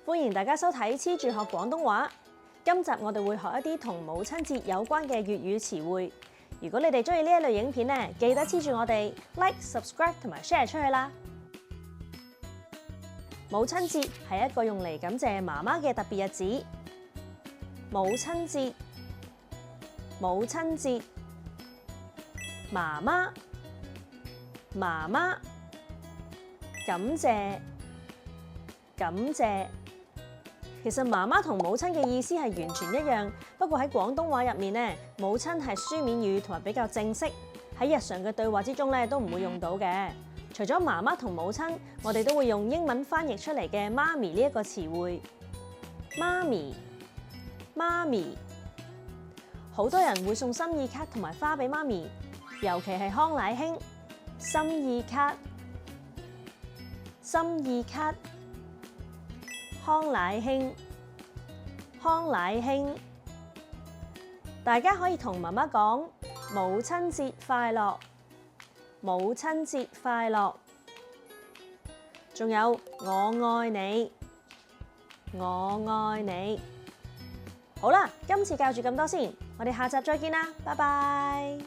歡迎大家收睇黐住學廣東話。今集我哋會學一啲同母親節有關嘅粵語詞彙。如果你哋中意呢一類影片咧，記得黐住我哋 like、subscribe 同埋 share 出去啦。母親節係一個用嚟感謝媽媽嘅特別日子。母親節，母親節，媽媽，媽媽，感謝，感謝。其實媽媽同母親嘅意思係完全一樣，不過喺廣東話入面咧，母親係書面語同埋比較正式，喺日常嘅對話之中咧都唔會用到嘅。除咗媽媽同母親，我哋都會用英文翻譯出嚟嘅媽咪呢一個詞彙。媽咪，媽咪。好多人會送心意卡同埋花俾媽咪，尤其係康乃馨。心意卡，心意卡。康乃馨，康乃馨。大家可以同媽媽講母親節快樂，母親節快樂。仲有我愛你，我愛你。好啦，今次教住咁多先，我哋下集再見啦，拜拜。